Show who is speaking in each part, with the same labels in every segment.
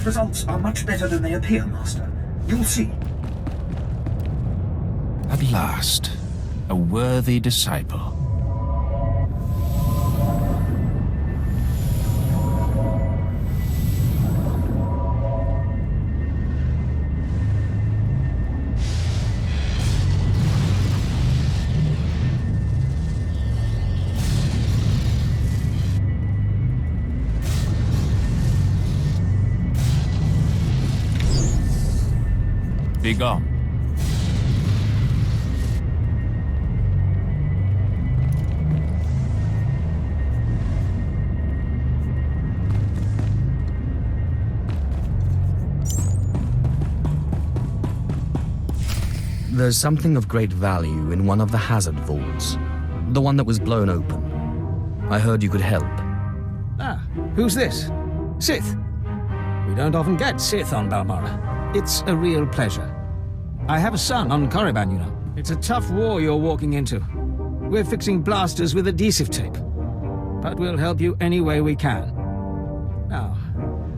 Speaker 1: results are much better than they appear, Master. You'll see.
Speaker 2: At last, a worthy disciple. Be gone.
Speaker 3: There's something of great value in one of the hazard vaults. The one that was blown open. I heard you could help.
Speaker 4: Ah, who's this? Sith. We don't often get Sith on Balmorra. It's a real pleasure. I have a son on Korriban, you know. It's a tough war you're walking into. We're fixing blasters with adhesive tape. But we'll help you any way we can. Now,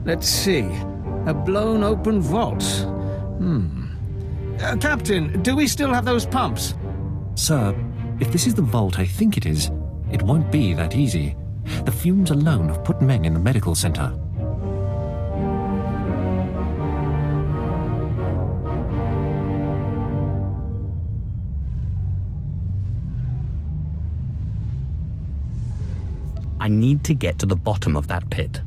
Speaker 4: let's see. A blown open vault. Captain, do we still have those pumps?
Speaker 5: Sir, if this is the vault I think it is, it won't be that easy. The fumes alone have put men in the medical center.
Speaker 3: I need to get to the bottom of that pit.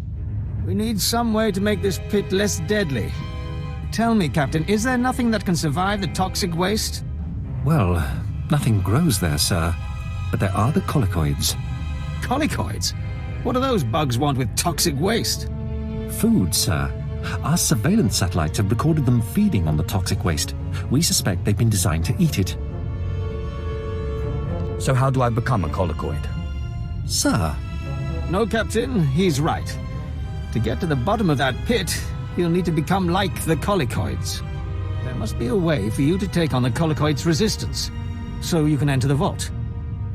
Speaker 4: We need some way to make this pit less deadly. Tell me, Captain, is there nothing that can survive the toxic waste?
Speaker 5: Well, nothing grows there, sir. But there are the colicoids.
Speaker 4: Colicoids? What do those bugs want with toxic waste?
Speaker 5: Food, sir. Our surveillance satellites have recorded them feeding on the toxic waste. We suspect they've been designed to eat it.
Speaker 3: So how do I become a colicoid?
Speaker 5: Sir.
Speaker 4: No, Captain, he's right. To get to the bottom of that pit, you'll need to become like the colicoids. There must be a way for you to take on the colicoids' resistance, so you can enter the vault.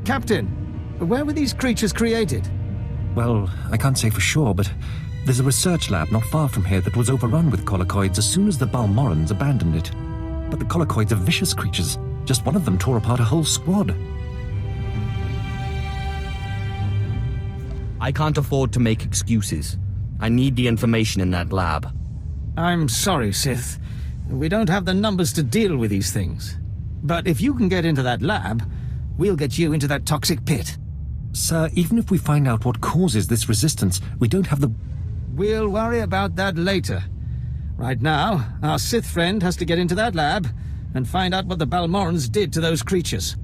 Speaker 4: Captain, where were these creatures created?
Speaker 5: Well, I can't say for sure, but there's a research lab not far from here that was overrun with colicoids as soon as the Balmorrans abandoned it. But the colicoids are vicious creatures. Just one of them tore apart a whole squad.
Speaker 3: I can't afford to make excuses. I need the information in that lab.
Speaker 4: I'm sorry, Sith. We don't have the numbers to deal with these things. But if you can get into that lab, we'll get you into that toxic pit.
Speaker 5: Sir, even if we find out what causes this resistance, we don't have the...
Speaker 4: We'll worry about that later. Right now, our Sith friend has to get into that lab and find out what the Balmorrans did to those creatures.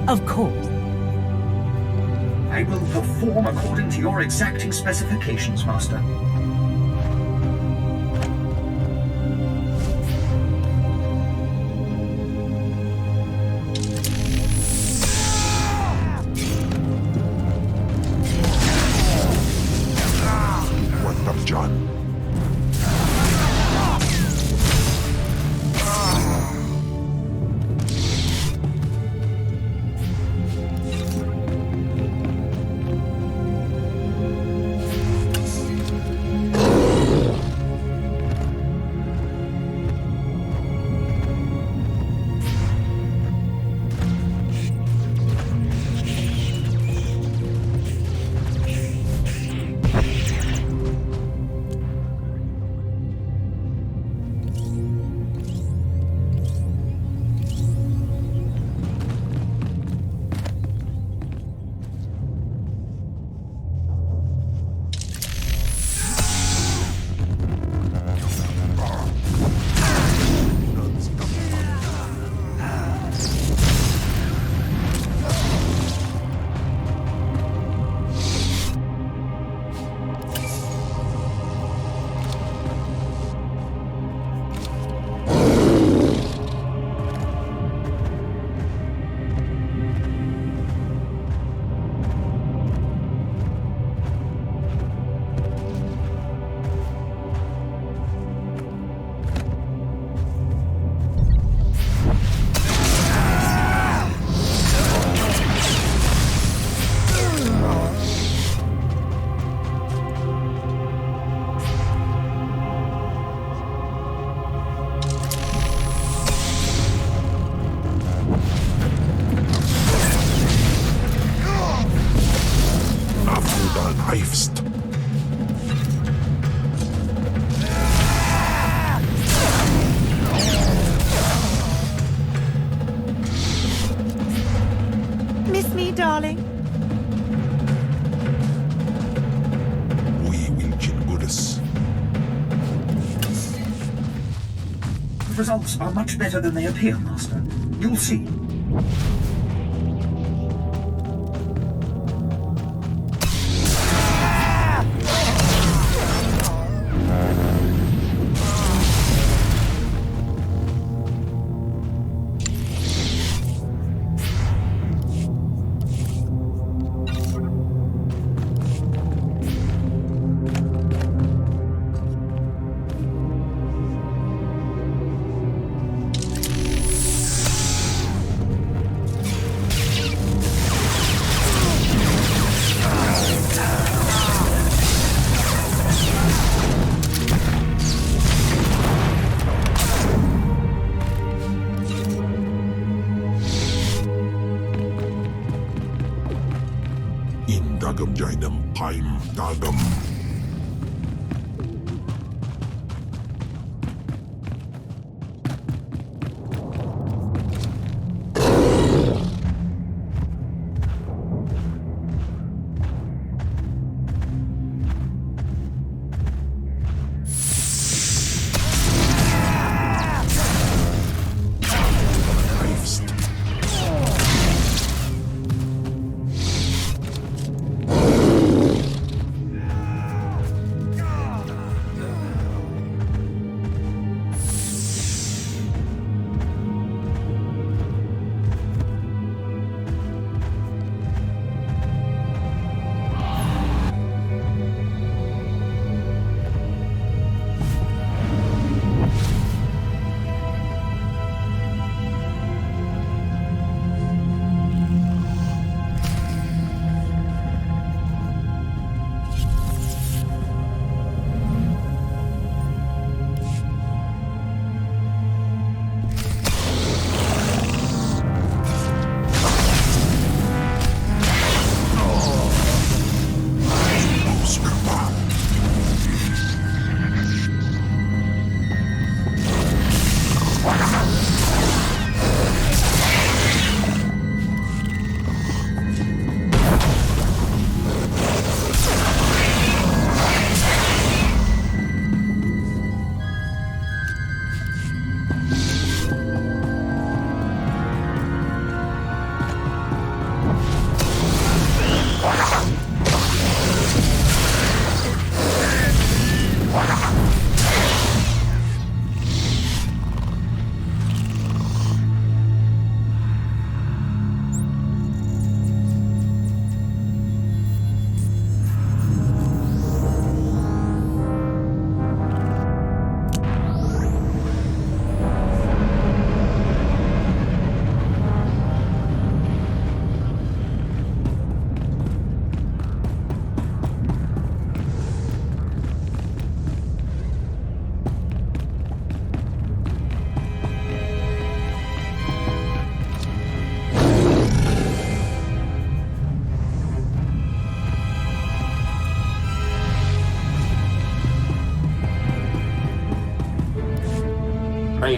Speaker 6: Of course.
Speaker 1: I will perform according to your exacting specifications, Master.
Speaker 7: What have John? Knifest.
Speaker 6: Miss me, darling?
Speaker 7: We will kill Buddhas.
Speaker 1: The results are much better than they appear, Master. You'll see. Dagam Jainam Paim Dagam.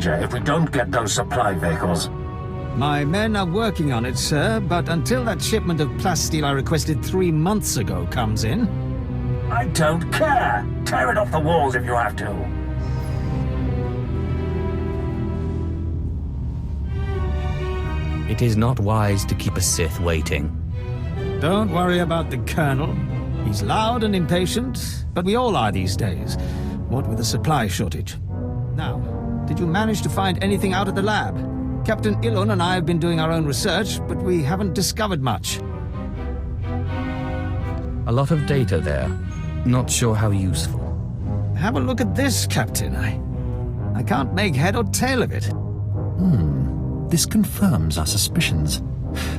Speaker 8: Major, if we don't get those supply vehicles.
Speaker 4: My men are working on it, sir, but until that shipment of plasteel I requested 3 months ago comes in...
Speaker 8: I don't care! Tear it off the walls if you have to!
Speaker 3: It is not wise to keep a Sith waiting.
Speaker 4: Don't worry about the Colonel. He's loud and impatient, but we all are these days, what with the supply shortage. Now, did you manage to find anything out at the lab? Captain Ilon and I have been doing our own research, but we haven't discovered much.
Speaker 3: A lot of data there. Not sure how useful.
Speaker 4: Have a look at this, Captain. I can't make head or tail of it.
Speaker 5: This confirms our suspicions.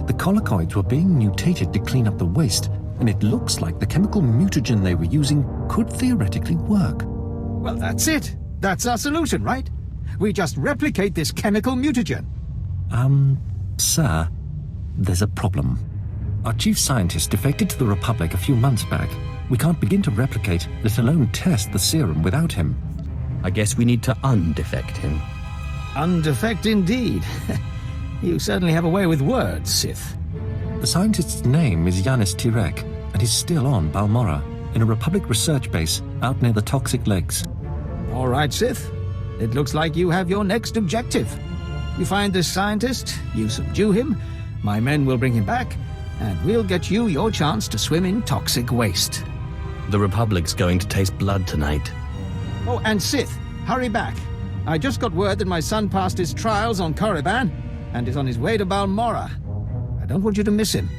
Speaker 5: The colicoids were being mutated to clean up the waste, and it looks like the chemical mutagen they were using could theoretically work.
Speaker 4: Well, that's it. That's our solution, right? We just replicate this chemical mutagen.
Speaker 5: Sir, there's a problem. Our chief scientist defected to the Republic a few months back. We can't begin to replicate, let alone test the serum without him.
Speaker 3: I guess we need to undefect him.
Speaker 4: Undefect indeed. You certainly have a way with words, Sith.
Speaker 5: The scientist's name is Yanis Tirek, and he's still on Balmorra, in a Republic research base out near the Toxic Lakes.
Speaker 4: All right, Sith. It looks like you have your next objective. You find this scientist, you subdue him, my men will bring him back, and we'll get you your chance to swim in toxic waste.
Speaker 3: The Republic's going to taste blood tonight.
Speaker 4: Oh, and Sith, hurry back. I just got word that my son passed his trials on Korriban and is on his way to Balmorra. I don't want you to miss him.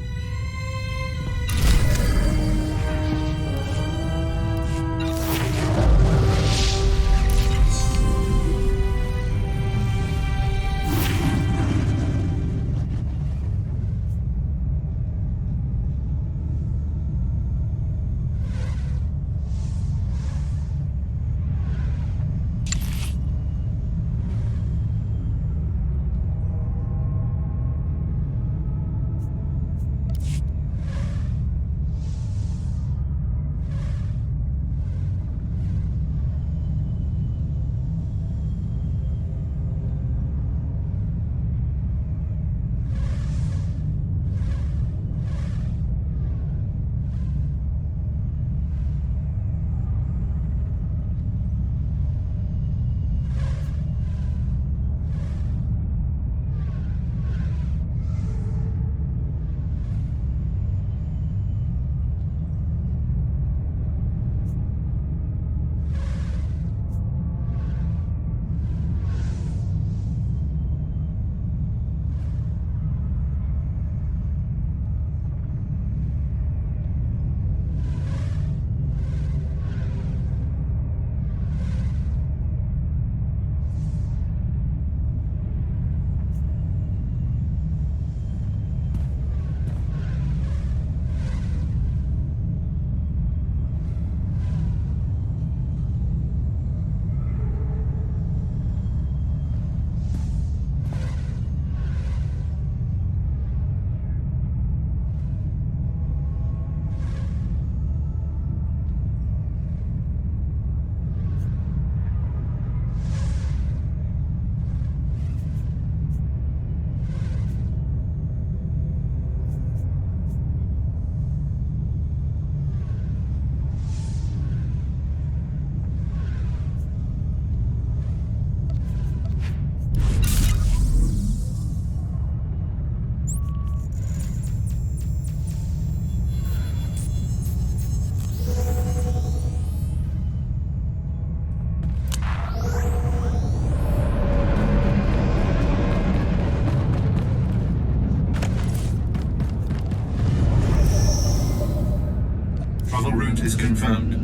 Speaker 1: Route is confirmed.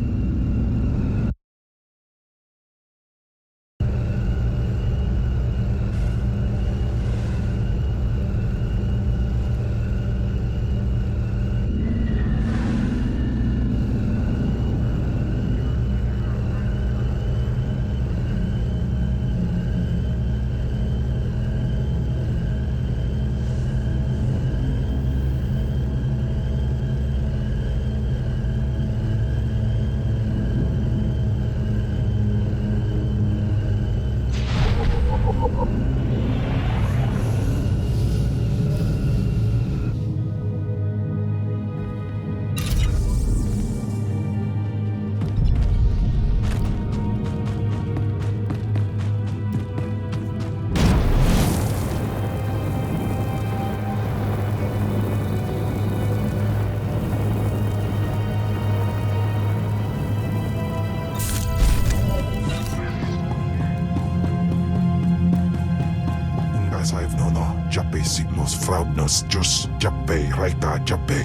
Speaker 7: los fraudes just jappe raita jappe.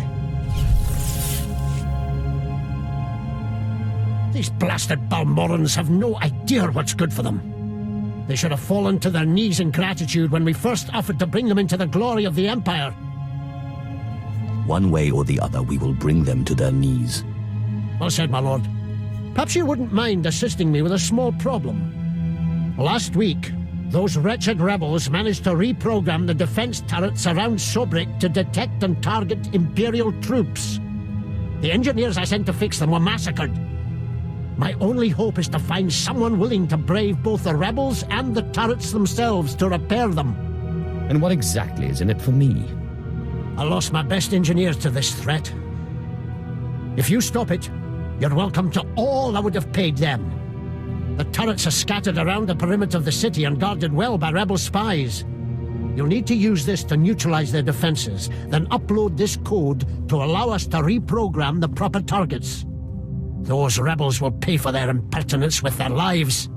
Speaker 9: These blasted Balmorans have no idea what's good for them. They should have fallen to their knees in gratitude when we first offered to bring them into the glory of the Empire.
Speaker 3: One way or the other, we will bring them to their knees.
Speaker 9: Well said, my lord. Perhaps you wouldn't mind assisting me with a small problem. Last week, those wretched rebels managed to reprogram the defense turrets around Sobrik to detect and target Imperial troops. The engineers I sent to fix them were massacred. My only hope is to find someone willing to brave both the rebels and the turrets themselves to repair them.
Speaker 3: And what exactly is in it for me?
Speaker 9: I lost my best engineers to this threat. If you stop it, you're welcome to all I would have paid them. The turrets are scattered around the perimeter of the city and guarded well by rebel spies. You'll need to use this to neutralize their defenses, then upload this code to allow us to reprogram the proper targets. Those rebels will pay for their impertinence with their lives.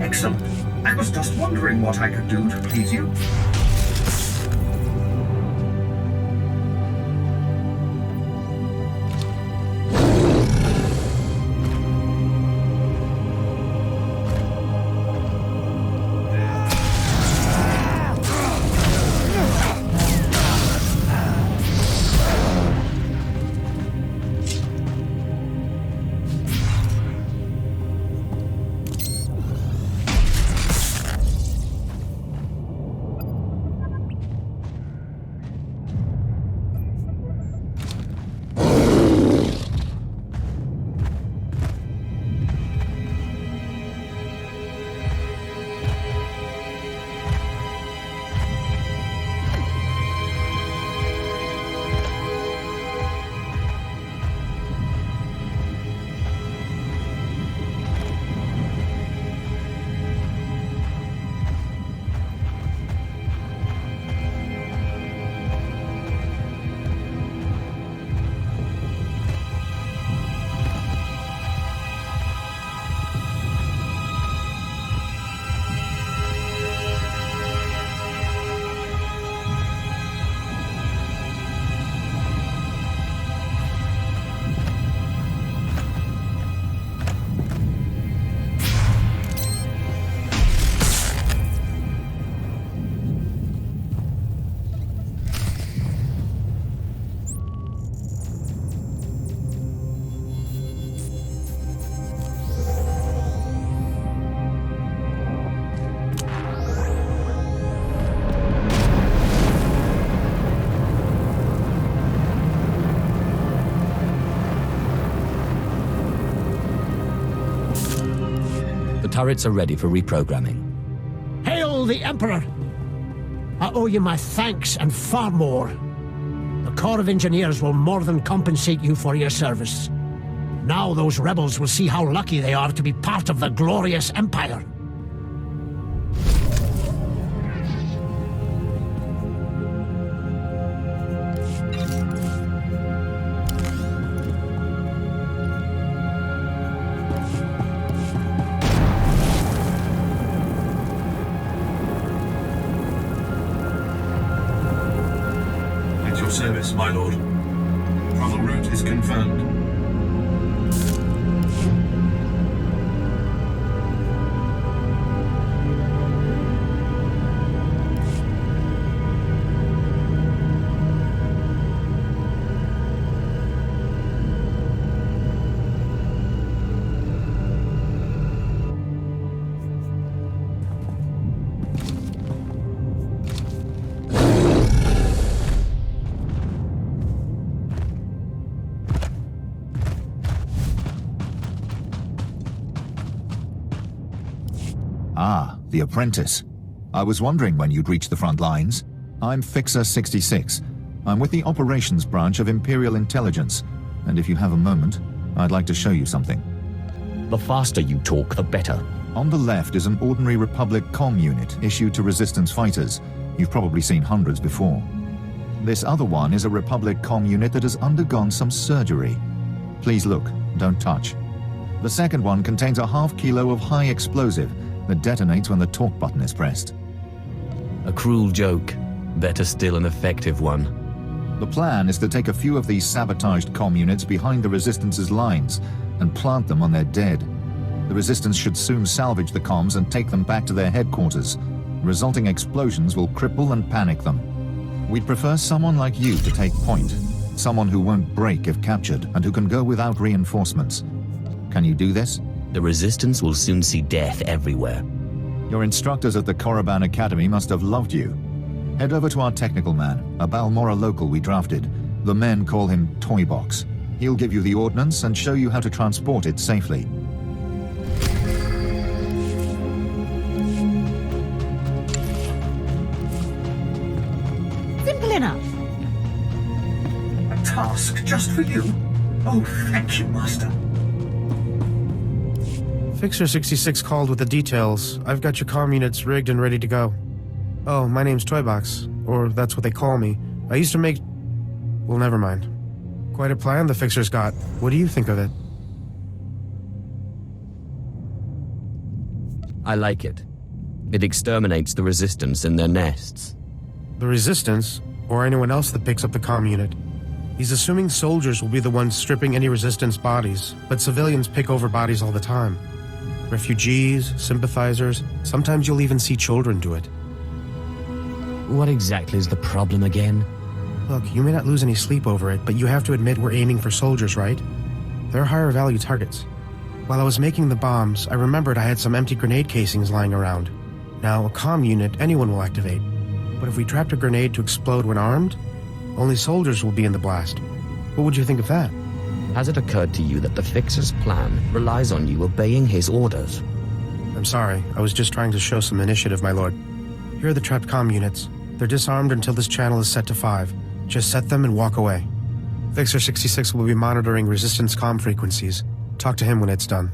Speaker 1: Excellent. I was just wondering what I could do to please you.
Speaker 3: The turrets are ready for reprogramming.
Speaker 9: Hail the Emperor! I owe you my thanks and far more. The Corps of Engineers will more than compensate you for your service. Now those rebels will see how lucky they are to be part of the glorious Empire.
Speaker 1: Yes, my lord. Travel route is confirmed.
Speaker 10: Ah, the apprentice. I was wondering when you'd reach the front lines. I'm Fixer 66. I'm with the operations branch of Imperial Intelligence, and if you have a moment, I'd like to show you something.
Speaker 3: The faster you talk, the better.
Speaker 10: On the left is an ordinary Republic comm unit issued to Resistance fighters. You've probably seen hundreds before. This other one is a Republic comm unit that has undergone some surgery. Please look, don't touch. The second one contains a half kilo of high explosive that detonates when the talk button is pressed.
Speaker 3: A cruel joke. Better still an effective one.
Speaker 10: The plan is to take a few of these sabotaged comm units behind the Resistance's lines and plant them on their dead. The Resistance should soon salvage the comms and take them back to their headquarters. Resulting explosions will cripple and panic them. We'd prefer someone like you to take point. Someone who won't break if captured and who can go without reinforcements. Can you do this?
Speaker 3: The Resistance will soon see death everywhere.
Speaker 10: Your instructors at the Korriban Academy must have loved you. Head over to our technical man, a Balmorra local we drafted. The men call him Toybox. He'll give you the ordnance and show you how to transport it safely.
Speaker 6: Simple enough.
Speaker 1: A task just for you? Oh, thank you, Master.
Speaker 11: Fixer 66 called with the details. I've got your comm units rigged and ready to go. Oh, my name's Toybox, or that's what they call me. I used to make... Well, never mind. Quite a plan the Fixer's got. What do you think of it?
Speaker 3: I like it. It exterminates the Resistance in their nests.
Speaker 11: The Resistance, or anyone else that picks up the comm unit. He's assuming soldiers will be the ones stripping any Resistance bodies, but civilians pick over bodies all the time. Refugees, sympathizers, sometimes you'll even see children do it.
Speaker 3: What exactly is the problem again?
Speaker 11: Look, you may not lose any sleep over it, but you have to admit we're aiming for soldiers, right? They're higher value targets. While I was making the bombs, I remembered I had some empty grenade casings lying around. Now, a comm unit anyone will activate. But if we trapped a grenade to explode when armed, only soldiers will be in the blast. What would you think of that?
Speaker 3: Has it occurred to you that the Fixer's plan relies on you obeying his orders?
Speaker 11: I'm sorry, I was just trying to show some initiative, my lord. Here are the trapped comm units. They're disarmed until this channel is set to 5. Just set them and walk away. Fixer 66 will be monitoring Resistance comm frequencies. Talk to him when it's done.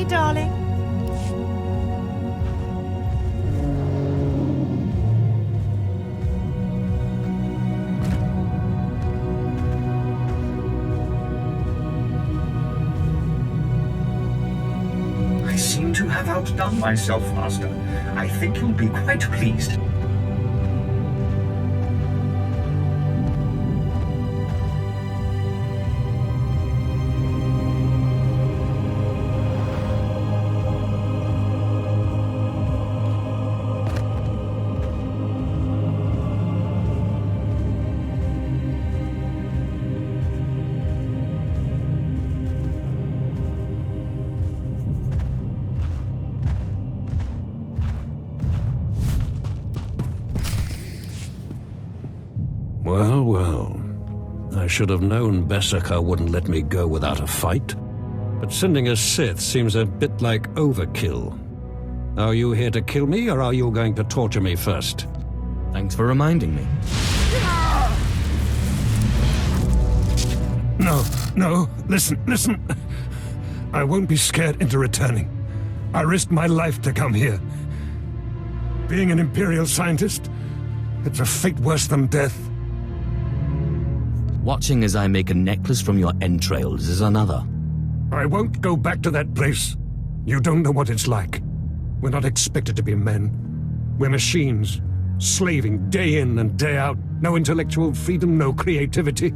Speaker 6: darling.
Speaker 1: I seem to have outdone myself, Master. I think you'll be quite pleased.
Speaker 12: Well, well. I should have known Bessaker wouldn't let me go without a fight. But sending a Sith seems a bit like overkill. Are you here to kill me, or are you going to torture me first?
Speaker 3: Thanks for reminding me.
Speaker 12: No, listen. I won't be scared into returning. I risked my life to come here. Being an Imperial scientist, it's a fate worse than death.
Speaker 3: Watching as I make a necklace from your entrails is another.
Speaker 12: I won't go back to that place. You don't know what it's like. We're not expected to be men. We're machines, slaving day in and day out. No intellectual freedom, no creativity.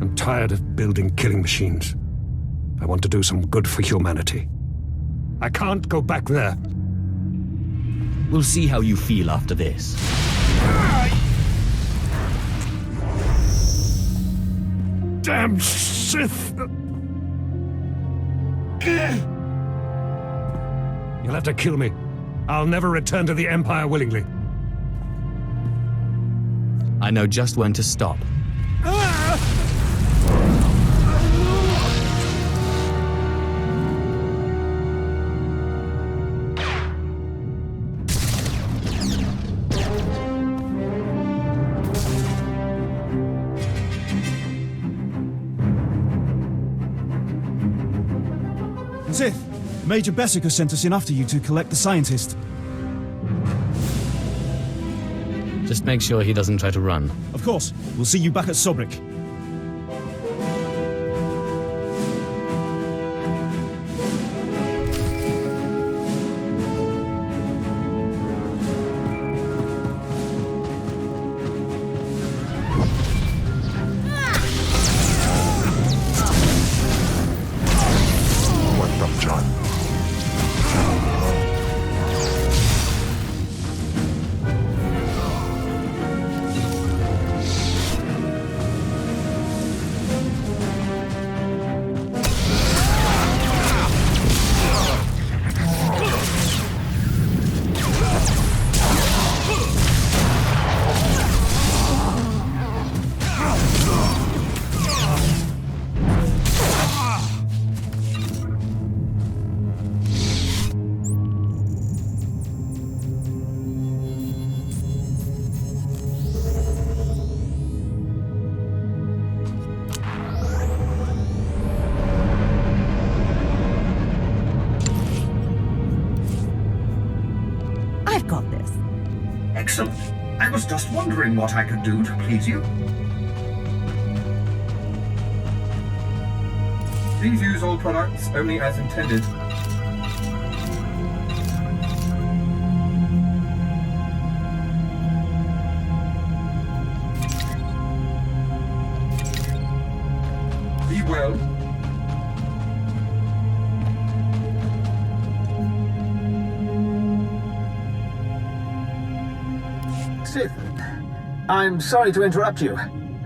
Speaker 12: I'm tired of building killing machines. I want to do some good for humanity. I can't go back there.
Speaker 3: We'll see how you feel after this.
Speaker 12: Damn Sith! You'll have to kill me. I'll never return to the Empire willingly.
Speaker 3: I know just when to stop.
Speaker 13: Sith, Major Bessaker sent us in after you to collect the scientist.
Speaker 3: Just make sure he doesn't try to run.
Speaker 13: Of course. We'll see you back at Sobrik.
Speaker 6: I've got this.
Speaker 1: Excellent. I was just wondering what I could do to please you.
Speaker 14: Please use all products only as intended. Be well.
Speaker 4: Sith, I'm sorry to interrupt you.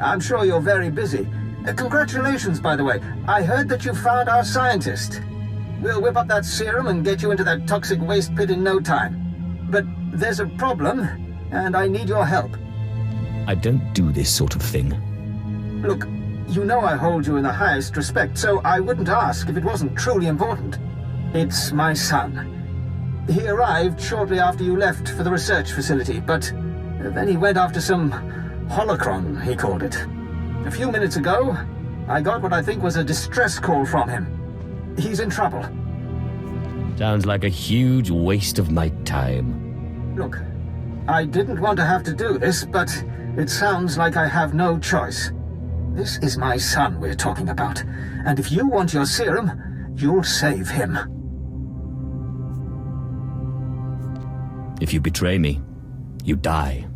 Speaker 4: I'm sure you're very busy. Congratulations, by the way. I heard that you found our scientist. We'll whip up that serum and get you into that toxic waste pit in no time. But there's a problem, and I need your help.
Speaker 3: I don't do this sort of thing.
Speaker 4: Look, you know I hold you in the highest respect, so I wouldn't ask if it wasn't truly important. It's my son. He arrived shortly after you left for the research facility, but then he went after some holocron, he called it. A few minutes ago, I got what I think was a distress call from him. He's in trouble.
Speaker 3: Sounds like a huge waste of my time.
Speaker 4: Look, I didn't want to have to do this, but it sounds like I have no choice. This is my son we're talking about, and if you want your serum, you'll save him.
Speaker 3: If you betray me, you die.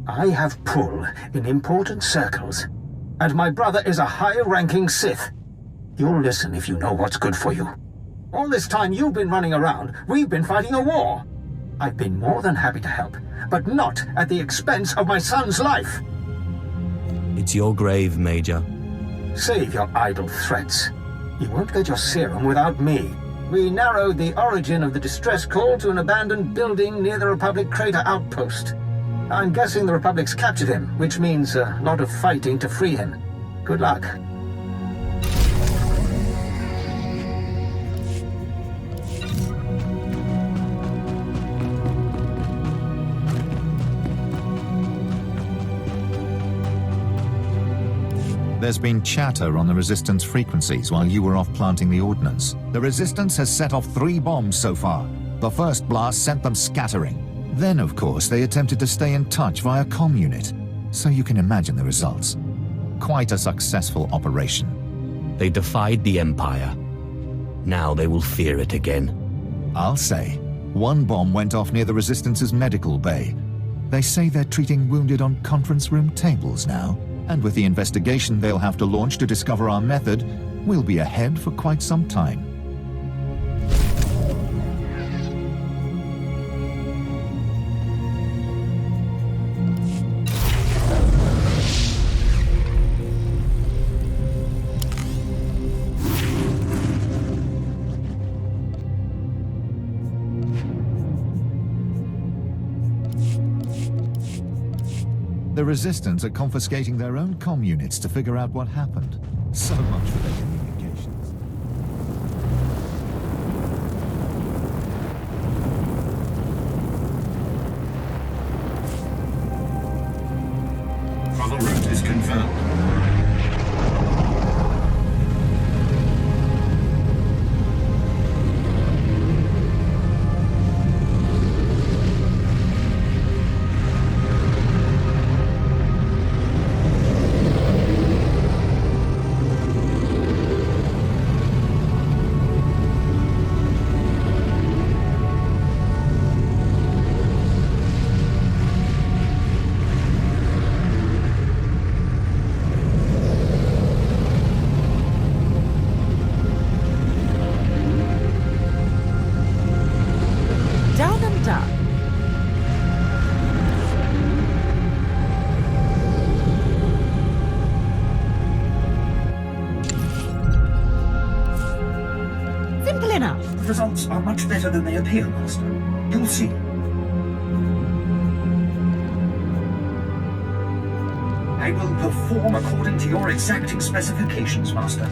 Speaker 4: I have pull in important circles, and my brother is a high-ranking Sith. You'll listen if you know what's good for you. All this time you've been running around, we've been fighting a war. I've been more than happy to help, but not at the expense of my son's life.
Speaker 3: It's your grave, Major.
Speaker 4: Save your idle threats. You won't get your serum without me. We narrowed the origin of the distress call to an abandoned building near the Republic crater outpost. I'm guessing the Republic's captured him, which means a lot of fighting to free him. Good luck.
Speaker 10: There's been chatter on the Resistance frequencies while you were off planting the ordnance. The Resistance has set off 3 bombs so far. The first blast sent them scattering. Then, of course, they attempted to stay in touch via comm unit. So you can imagine the results. Quite a successful operation.
Speaker 3: They defied the Empire. Now they will fear it again.
Speaker 10: I'll say. 1 bomb went off near the Resistance's medical bay. They say they're treating wounded on conference room tables now. And with the investigation they'll have to launch to discover our method, we'll be ahead for quite some time. The Resistance are confiscating their own comm units to figure out what happened. So much for their communications.
Speaker 1: Travel route is confirmed. Results are much better than they appear, Master. You'll see. I will perform according to your exacting specifications, Master.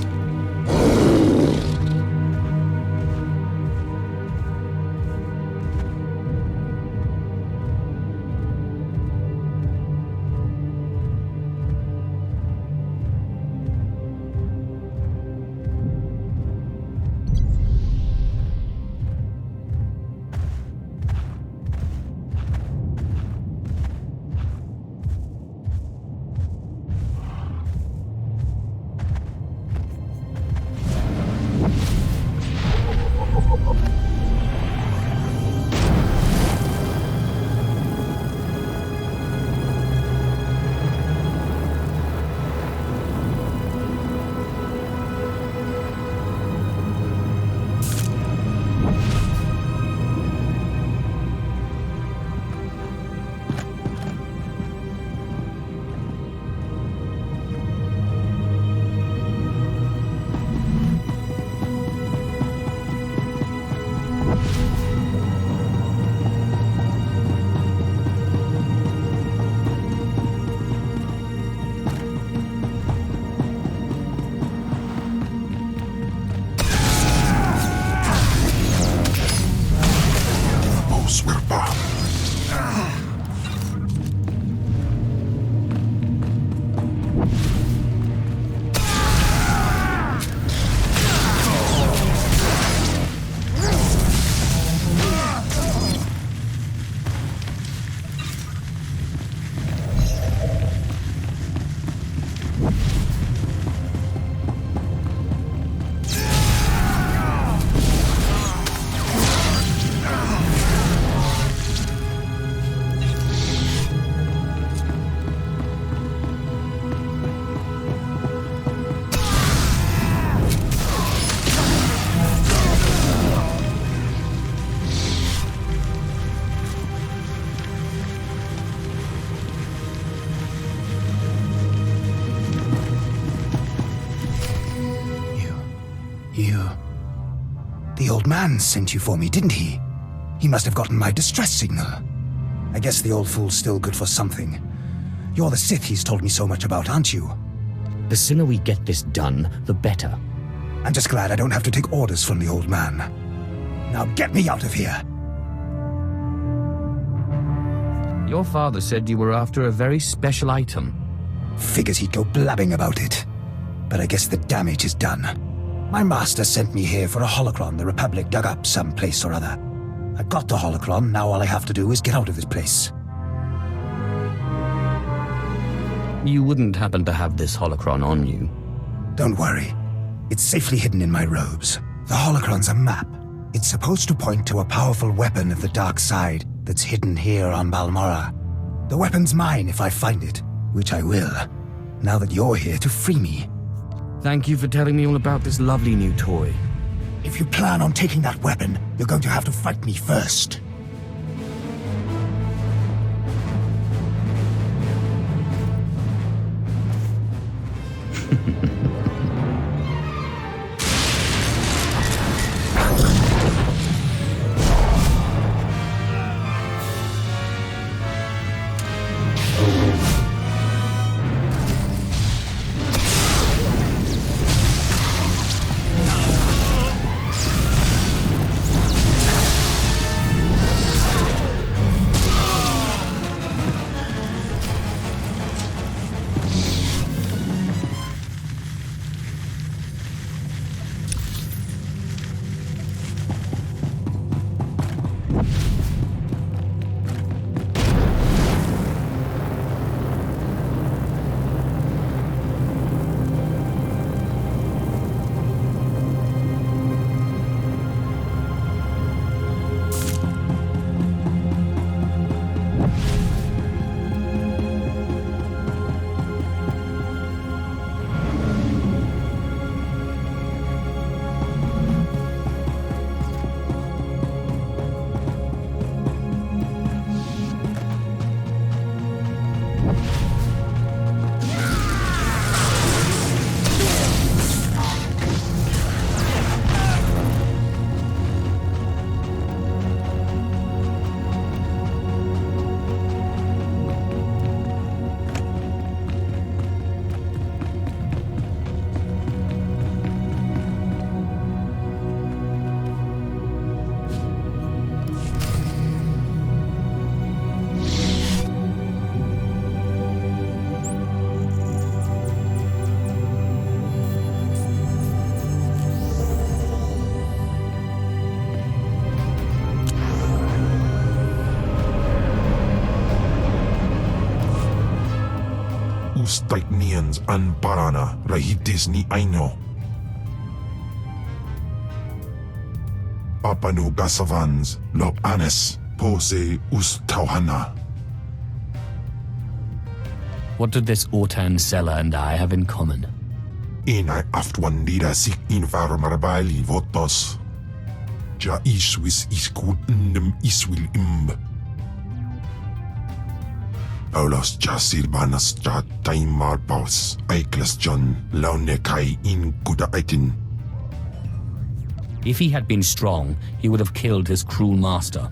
Speaker 15: The old man sent you for me, didn't he? He must have gotten my distress signal. I guess the old fool's still good for something. You're the Sith he's told me so much about, aren't you?
Speaker 3: The sooner we get this done, the better.
Speaker 15: I'm just glad I don't have to take orders from the old man. Now get me out of here!
Speaker 3: Your father said you were after a very special item.
Speaker 15: Figures he'd go blabbing about it. But I guess the damage is done. My master sent me here for a holocron the Republic dug up someplace or other. I got the holocron, now all I have to do is get out of this place.
Speaker 3: You wouldn't happen to have this holocron on you?
Speaker 15: Don't worry. It's safely hidden in my robes. The holocron's a map. It's supposed to point to a powerful weapon of the dark side that's hidden here on Balmorra. The weapon's mine if I find it, which I will, now that you're here to free me.
Speaker 3: Thank you for telling me all about this lovely new toy.
Speaker 15: If you plan on taking that weapon, you're going to have to fight me first.
Speaker 7: Staiknians an parana rahitis ni aino. Papanu gasavans lo anes pose tauhana.
Speaker 3: What did this Ortan seller and I have in common?
Speaker 7: Inai aftwandira sik invar marbali votos. Ja iswis iskul iswil imb. Paulos jasir banas ja taimar paus aiklas John launekai in kuda aitin.
Speaker 3: If he had been strong, he would have killed his cruel master.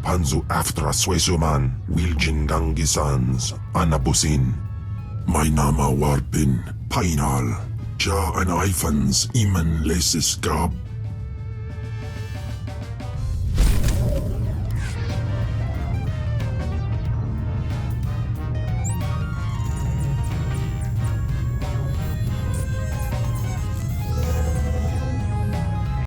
Speaker 7: Panzu aftra swesuman wiljin gangisans anabusin. My nama warpin painal ja an ifans iman lesis gab